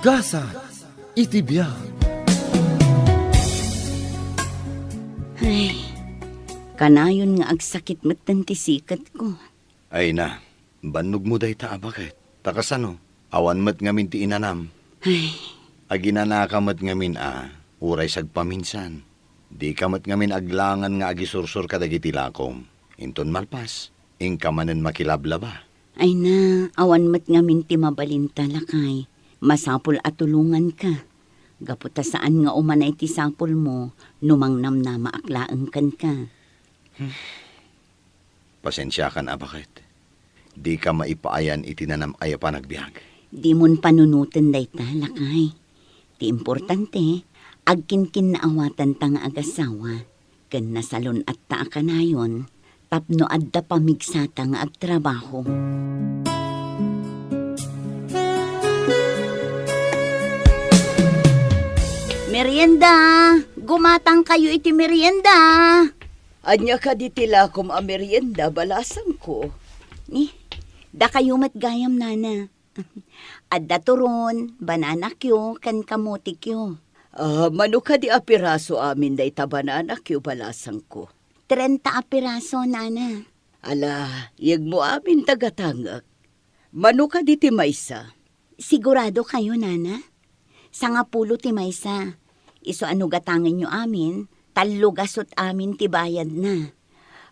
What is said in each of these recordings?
Gasa, iti biyak. Ay, kanayon nga agsakit matan ti sikat ko. Ay na, banog mo day ta bakit? Takasano, awan mat ngamin ti inanam. Ay, Aginanakamat ngamin uray sagpaminsan. Di kamat ngamin aglangan nga agisursur kadagiti lakom. Inton malpas, ingkamanen makilablaba. ay na, awan mat ngamin ti mabalinta lakay. Masapul at tulungan ka. Gaputa saan nga umanay ti sapul mo, numangnam na maaklaan kan ka. Pasensya ka na bakit? Di ka maipaayan itinanam ay panagbiag. Di mon panunutan day ta lakay. Ti importante, agkinkin na awatan ta nga agasawa. Ken nasalon at ta kanayon, tapno adda pamigsata nga agtrabaho. Merienda! Gumatang kayo iti merienda! Anya ka di tilakom a merienda, balasang ko. Da kayo matgayam nana. Adda turon, banana kyo, kan kamuti kyo. Mano ka di apiraso amin day tabanana kyo balasang ko. 30 apiraso nana. Ala, yag mo amin tagatangak. Mano ka di ti maysa? Sigurado kayo nana? Sangapulo ti maysa. Iso ano gatangin nyo amin, talugasot amin ti bayad na.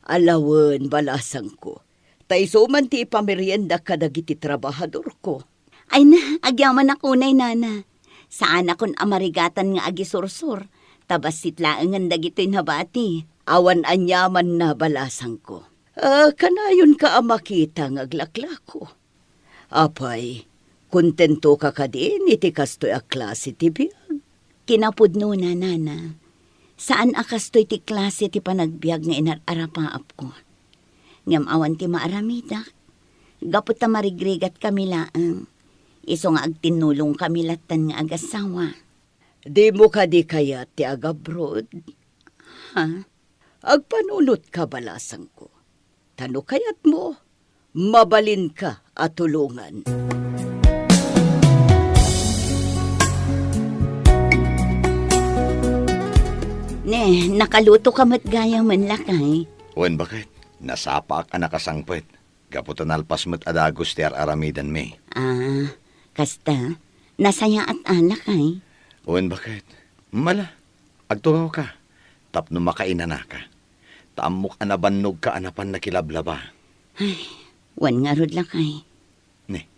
Alawan, balasang ko. Taiso man ti ipamerienda kadagiti trabahador ko. Ay na, agyaman ako nay nana. Saan akon amarigatan nga agisursur, tabas sitlaangan dagito'y nabati. Awan anyaman na balasang ko. Kanayon ka amakita ng aglaklako. Apay, kontento ka ka din, iti kastoy a klase ti biyag. Kinapudno na nana. Saan akastoy ti klase ti panagbiag nga inararapaap ko. Ngam awan ti maaramidak. Gapot ta marigrigat kami laang. Iso nga agtinulong kami latan nga agasawa. Di mo ka di kaya ti agabroad. Ha? Agpanunot ka balasang ko. Tano kayat mo, mabalin ka at tulungan. Ne, nakaluto ka matgaya man lakay. Wen bakit? Nasapak ang nakasangpet. Gaputan alpas mat adagos ti aramidan me. Kasta, nasaya at alakay. Wen bakit? Mala, agtungaw ka. Tapno makainana ka. Taamok anabannog ka anapan na kilablaba. Wan nga rod lakay. Ne,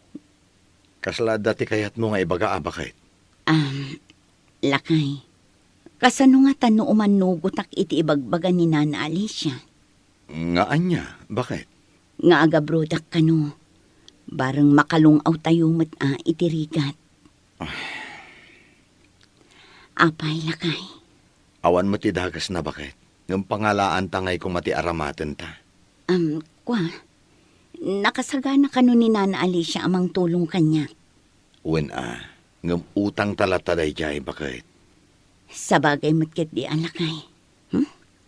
kaslada ti kayat mo nga ibaga bakit? Lakay. Kasano nga tano umanugotak iti ibagbagan ni Nana Alicia? Nga anya, bakit? Nga agabrodak kano. Barang makalungaw tayo iti rigat. Apay lakay. Awan mo ti dagas na bakit? Yung pangalaan tangay kung mati aramaten ta. Nakasagana kano ni Nana Alicia amang tulong kanya. Wen ngam utang talataday jay bakit? Sa bagay matkit di alakay.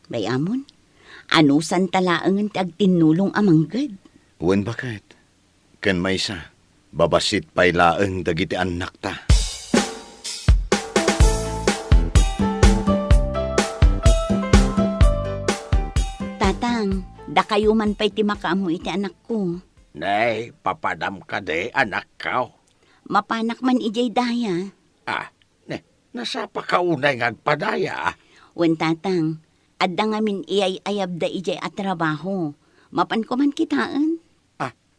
Bayamon? Anusan talaangan ti agtinulong amanggad? Wen bakit? Ken maysa, babasit pay laeng dagiti anak ta. Tatang, da kayo man pa'y ti makaamu iti anak ko. Nay, papadam ka de, anak ka. Mapanak man ijay daya. Nasa pakaunay ngagpadaya. Wen tatang, adda ngamin iyay ayab da ijay at trabaho. Mapan ko man kitaan.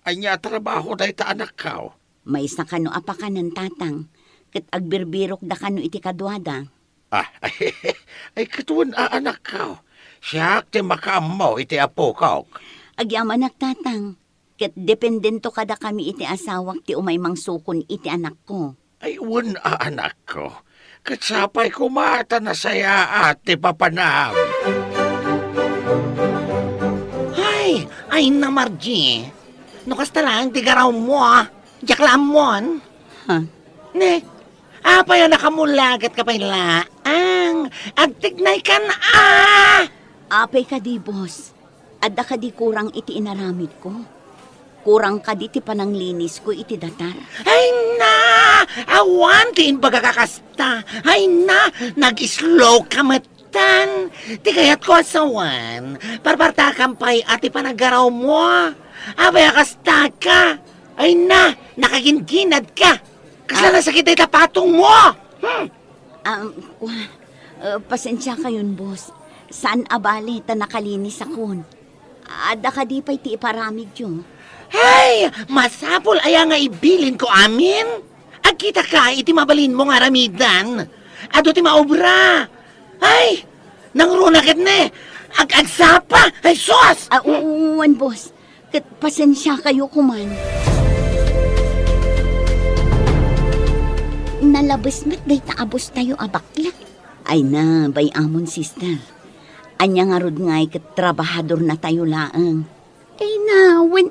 Anya trabaho day ta anak ka. May sa kano apakanan tatang. Kat agbirbirok da kano iti kadwada. Ay katuan anak ka. Siyak ti makaamaw iti apo ka. Agyaman tatang. Kat dependento kada kami iti asawak ti umay mangsukon iti anak ko. Ay un anak ko. Katsapay kumata na saya at ti papanam. Ay na Margie. Nukas talang ti garaw mo Jaklam mon. Ne, apay nakamulagat ka pala. Agtignay ka na Apay ka di, boss. Adda ka di kurang iti inaramid ko. Kurang ka di ti pananglinis ko iti datar. Ay na! Awan, ti imbaga kakasta. Ay na, nag-slow kamatan. Ti kayat ko asawan. Parparta kampay ati panagaraw mo. Abay, akasta ka. Ay na, nakaginginad ka. Kasala sakit ay tapatong mo. Pasensya kayon, boss. Saan abali ta nakalinis akon? Ada ka di pa'y ti iparamig yun. Ay, masapol aya nga ibilin ko amin. Agkita ka, iti mabalin mo nga ramidan. Ado ti maobra. Ay, nangrunakit ne. Agsapa. Ay, sos! Uwan, boss. Kat pasensya kayo kuman. Nalabas mat day taabos tayo abakla. Ay na, bay amon sister. Anya nga rod nga'y kat trabahador na tayo laang. Ay na, wen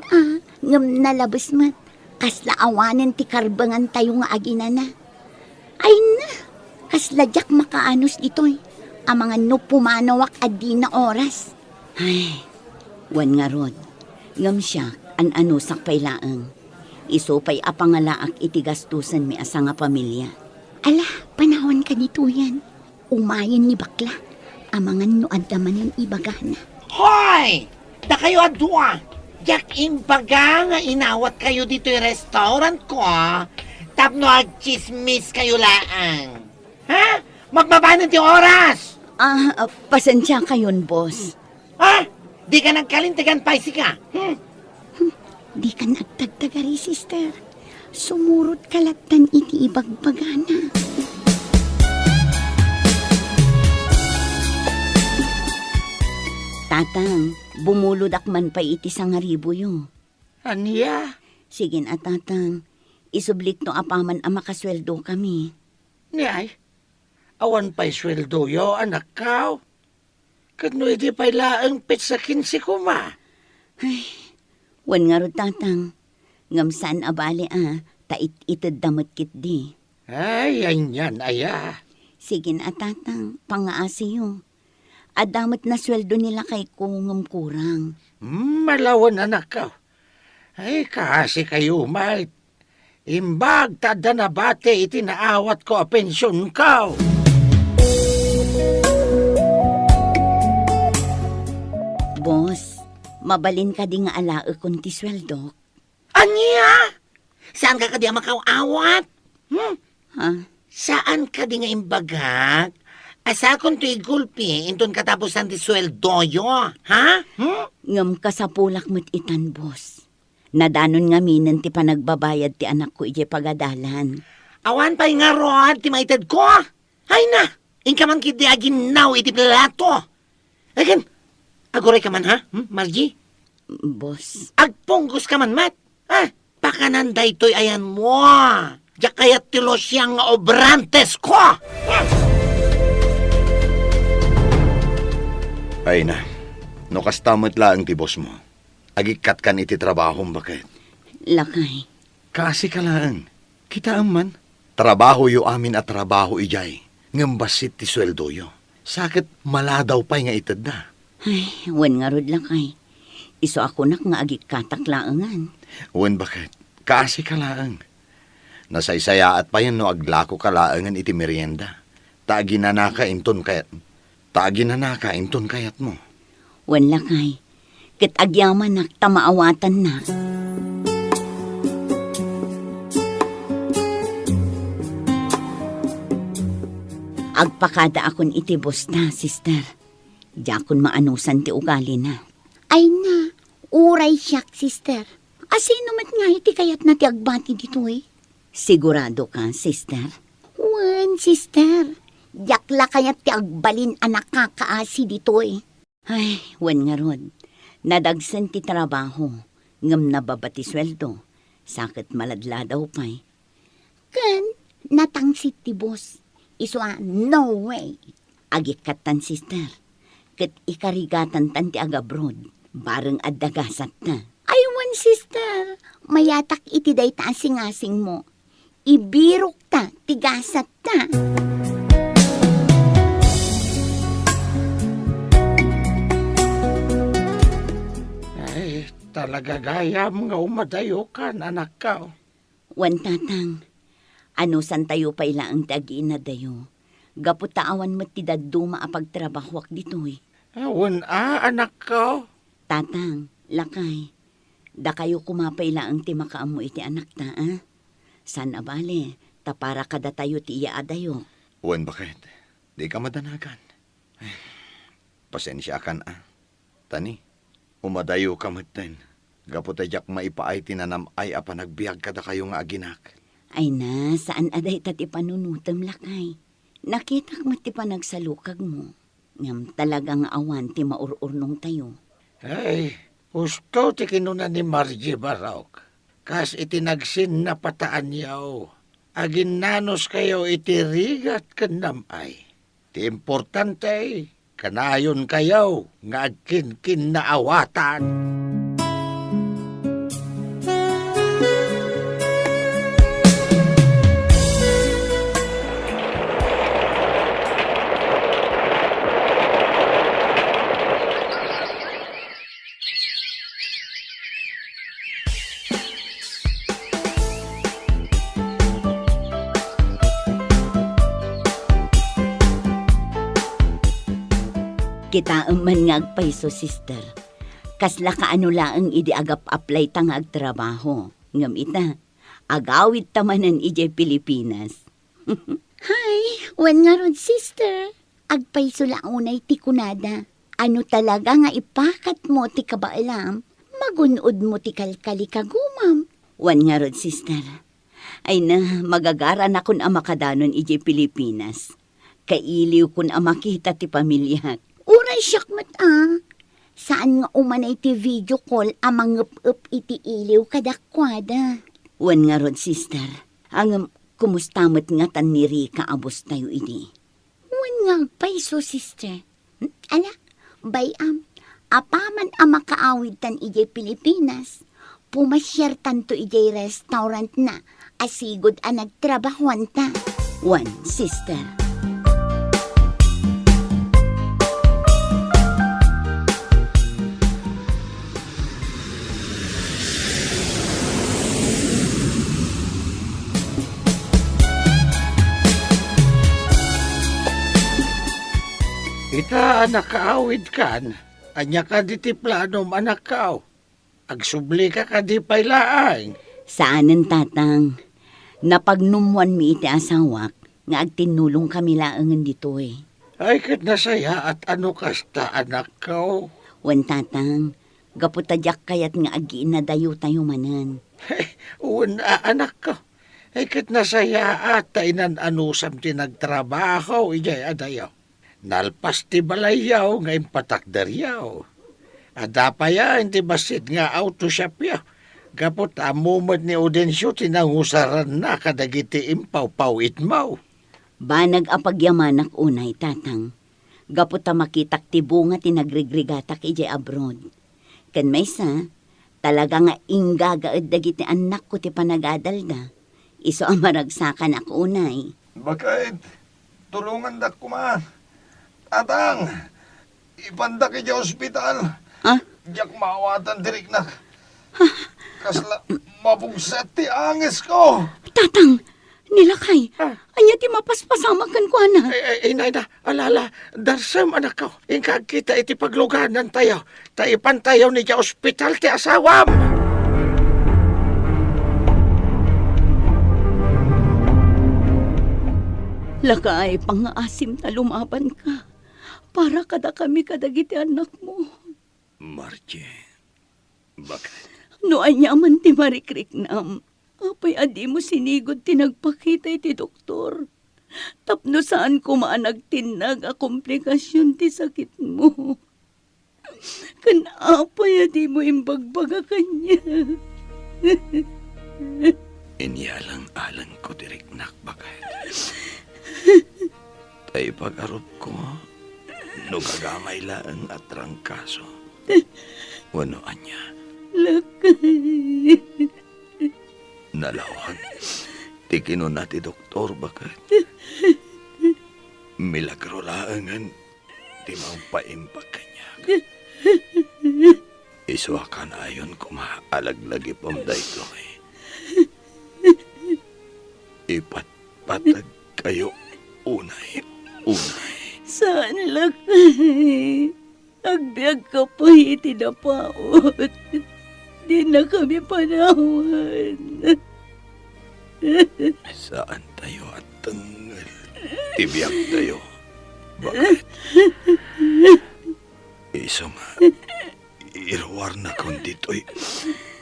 ngam nalabas mat. Kasla awanen ti karbangan tayo nga agina na. Ay na, kasla jak makaanos ditoy. Ang mga no pumanawak adi na oras. Ay, wan nga rod. Ngam siya, an-ano sakpay laang. Iso pa'y apangalaak iti gastusan mi asa nga pamilya. Ala, panahon ka dito yan. Umayan ni bakla. Amangan no addaman ng ibagana. Hoy! Da kayo adwa! Jak imbaga nga inawat kayo dito yung restaurant ko, tapno agchismis kayo laang. Ha? Magbabanat yung oras! Pasensya kayon, boss. Ha? Di ka nagkalintigan paisi ka? Di ka nagtagtagari, sister. Sumurot kalatan iti ibagbagana. Tatang, bumuludak man pa iti sangaribo yo. Aniya? Sige na, tatang. Isublik no apaman ang makasweldo kami. Niyay? Awan pa'y sweldo yo, anak kao. Kadno iti pa'y laang pit sa 15 kuma. Wan nga ro, tatang. Ngam saan abali tait itad damot kit di. Ay, yan, aya. Sige na, tatang. Pangaasi yo. Adamot na sweldo nila kay kungum kurang. Malawan, anak kao. Ay, kasi kayo, mate. Imbag, tada na bate, itinaawat ko a pensyon kao. Boss, mabalin ka di nga alae kung ti sweldo. Anya? Saan ka di makawawat? Ha? Saan ka di nga imbagak? Asa kung to'y gulpi, inton katapusan ti sweldo yo, ha? Ngam kasapulak mo't itan, boss. Nadanon nga minen ti panagbabayad ti anak ko ije pagadalan. Awan pa'y nga rod, ti maitad ko. Ay na, inka man kiti aginaw iti plato. Again, agoray ka man ha, Margie? Boss, Agpunggos ka man, Mat. Pakananday to'y ayan mo. Diyak kayat tilo siyang obrantes ko. Ay na, no kastamot laang ti boss mo. Agikat kan iti trabahong bakit? lakay. Kasi ka laang, kita man. Trabaho yo amin at trabaho ijay. Ngambasit ti sweldo yo. Sakit maladaw pa'y nga itad na. Ay, wan nga rod lakay. Iso ako nak nga agikatak laangan. Wan bakit? Kasi ka laang. Nasaysaya at pa yan no aglako ka laangan iti merienda. Taginanaka inton kayat mo. Wan lakay. Ket agyaman nak tamaawatan na. Agpakada akon iti boss na, sister. Diakon maanusan ti ugali na. Ay na, uray siyak, sister. Asino mat nga iti kayat na ti agbati dito eh? Sigurado ka, sister? Wan, sister. Diakla kayat ti agbalin anak kakaasi dito eh. Ay, wan nga rod. Nadagsan ti trabaho. Ngam nababati sweldo. Sakit maladla daw pa'y. Kan, natangsit ti boss. Iswa, no way. Agikatan, sister. Kat ikarigatan tan ti agabroad. Bareng addagasat na. Aywan, sister. Mayatak iti day taasing-asing mo. Ibirok ta, tigasat ta. Ay, talaga gayam nga umadayo ka, anak kao. Wan tatang, Ano san tayo paila ang tagi na dayo? Gaputaawan mo ti daduma apagtrabahwak ditoy. Awan anak ko. Tatang, lakay. Da kayo kumapaila ang ti makaamu iti anak ta, ah? San abale, tapara kada tayo ti iya adayo. Wan, bakit? Di ka madanagan. Ay, pasensya kan, ah. Tani, umadayo ka matin. Gaputadyak maipaay tinanam ay apa nagbiag kada kayo nga aginak. Ay na, saan aday tati panunutam lakay? Nakita mo ti panagsalukag mo. Ngam talagang awan ti maururnong tayo. Ay, gusto ti kinuna ni Margie Barok. Kas itinagsin na pataan yaw. Agin nanos kayo itirigat kanamay. Ti importante, kanayon kayo nga agkin-kin na awatan. Kita man nga agpaiso, sister. Kasla kaano laang idi agap-apply tang agtrabaho. Ngam ita, agawid tamanan ije Pilipinas. Hi, wan nga ron, sister. Agpaiso launay ti kunada. Ano talaga nga ipakat mo ti kabailam? Magunod mo ti kalkali kagumam. Wan nga rod, sister. Ay na, magagara na kun amakadanon ije Pilipinas. Kailiw kun amakita ti pamilyat. Uray syakmat Saan nga umanay ti video call amang up iti iliw kadakwada? Wan nga rod, sister. Ang kumustamot nga tan ni Rika abos tayo ini. Wan nga paiso, sister. Ala, bayam. Apaman ang makaawid tan ijay Pilipinas. Pumasyar tanto ijay restaurant na. Asigod ang nagtrabahuan ta. Wan, sister. Ita anak kaawid kan. Anya ka di ti planom anak kao. Agsubli ka di pailaang. Saanen, tatang? Napagnumuan mi iti asawak nga agtinulong kami laangan dito eh. Ay kat nasaya at ano kasta anak kao. Wan, tatang, gaputadyak kayat nga agi na dayo tayo manan. Una anak ko. Ay kat nasaya at tainan anusam ti nagtrabaho ijay adayaw. Nalpas ti balayaw nga impatakdaryaw. Ada pa ya, hindi basit nga autoshop yaw. Gapot amumad ni Udensyo tinangusaran na kadagiti impaw-paw itmaw. Banag apagyamanak unay, tatang. Gapot ta makitak ti bunga tinagrigrigatak ije abroad. Ken maysa, talaga nga inggagaad dagiti anak ko ti panagadalda. Iso ang maragsakan ako unay. Bakit? Tulungan dak kuma. Atang, ipanda ki sa ospital. Ha? Diyak maawatan dirik na. Kasla, mabugset ti angis ko. Tatang, nilakay. Anya ti mapaspasamakan ko, ana. Ay, na, alala, darsam anak ko. Ingkag kita iti pagluganan tayo. Taipan tayo ni sa ospital ti asawam. Lakay, pangaasim na lumaban ka. Para kada kami kadagiti anak mo. Margie, bakit? No anya man ti marikriknam. Apay adi mo sinigod tinagpakita iti doktor. Tapno saan ko maanagtinag a komplikasyon ti sakit mo. Kanapay adi mo imbagbaga kanya. Inyalang-alang ko diriknak bakit? Tay pag-arop ko, no gagamay lang at rangkaso. Wano anya? Lakay. Nalawag. Tikino na ti doktor bakit? Milagro laangan. Di maumpaimpag kanya. Iswakan ayon kumaalaglag ipamday ko eh. Ipatpatag kayo unay. Saan lakay? Agbyag ka pa itinapaot. Di na kami panawan. Saan tayo at tanggal? Tibiyag tayo. Bakit? Iso nga, irwar na kung dito'y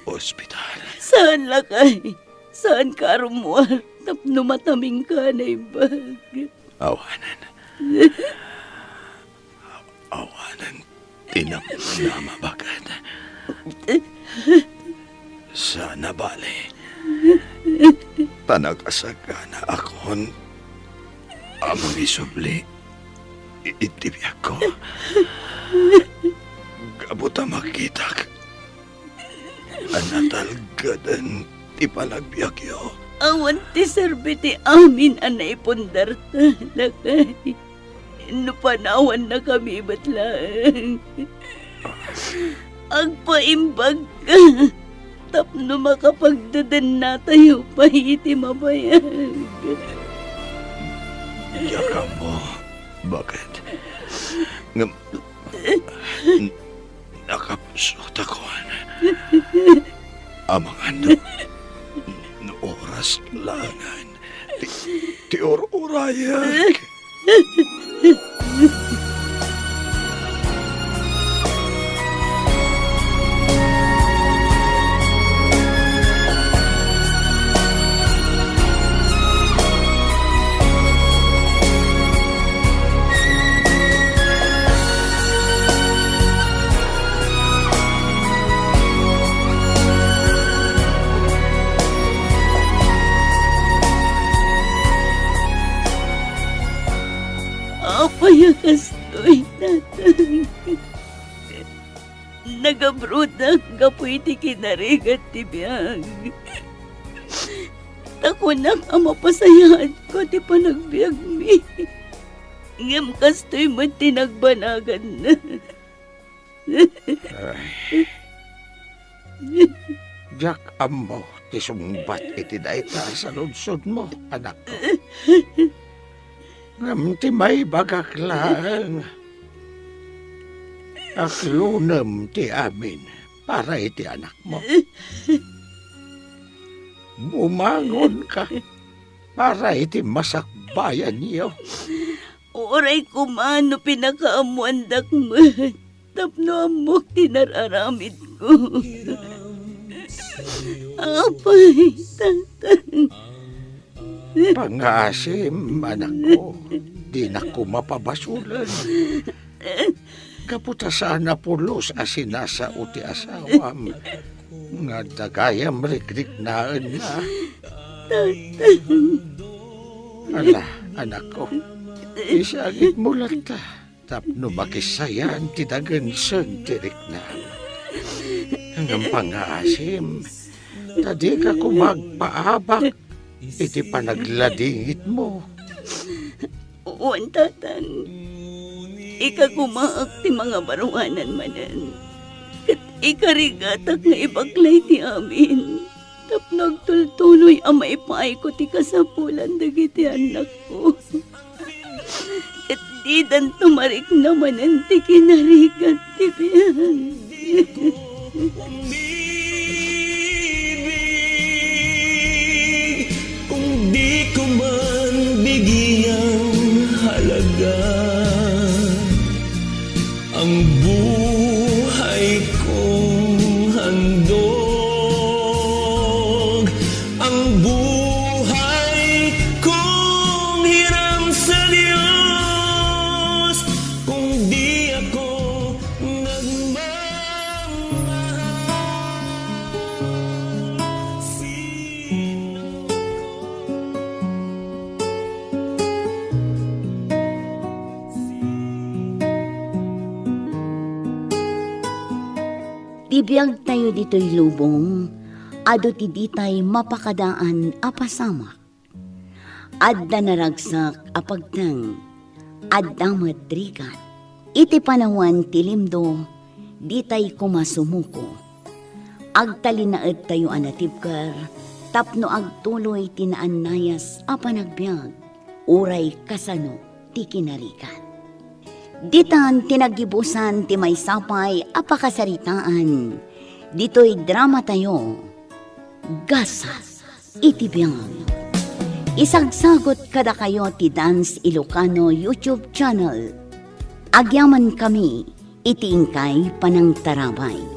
ospital. Saan lakay? Saan ka arumwar? Tapno mataming ka na ibag. Awanan. Awanan. Tinamnama bagat. Sana bale. Tanag-asaga na akon. Amang isubli. Itibiyag ko. Gabuta makitak. Anatalgadan ti panagbiag yo. Awan ti serbiti amin anay pundarta. Lakay. Napanawan na kami batlaan. Agpaimbag ka. Tapno makapagdadan na tayo pa iti mabayag. Yaka mo. Bakit? Nakapsot ako. Amang ano, no oras langan. Ti or-urayak. Apayakastoy tatang. Nagabrudak kapoy ti kinarigat ti biyag. Takunak ang mapasayaan ko ti panagbiag mi. Ngam kastoy mo tinagbanagan na. Jack ammo, ti sumbat iti daita sa lunsod mo, anak ko. Ngam ti may bagak lang. Aklunem ti amin para iti anak mo. Bumangon ka para iti masakbayan niyo. Oray kumano pinakaamuandak mo. Tapno amok tinararamid ko. Apay, tatang. Pangasim, anak ko. Di na ko mapabasulan. Kaputa sana pulos asinasa uti asawam. Nga dagayam rikrik naan na. Ala, anak ko. Isagit mo lang ta. Tapno makisayan ti dagansan tirik na. Hanggang pangasim. Tadi ka kumagpaabak. Iti panagladingit mo. Uwan, tatang. Ika kumaak ti mga baruanan manan. Kat ikarigatak nga ibaglay ti amin. Tap nagtultuloy ang maipaay ko ti kasapulan dagiti anak ko. Kat di dan tumarik naman ang ti kinarigat ti biyan. Di ko man bigyang halaga ang buhay kong handog, ang buhay kong hiram sa Diyos, kung di ako nagmamahal. Tibiyag tayo dito'y lubong, ado ti ditay mapakadaan apasama. Adda naragsak apagtang, adda madrigan. Iti panawan tilimdo, ditay kumasumuko. Agtalinaed tayo anatibkar, tapno agtuloy tinaanayas apa nagbiag, uray kasano ti kinarikan. Ditan tinagibusan ti may sapay apakasaritaan, dito'y drama tayo, Gasa iti biyag. Isagsagot kada kayo ti Dance Ilocano YouTube channel. Agyaman kami, iti ingkay panang tarabay.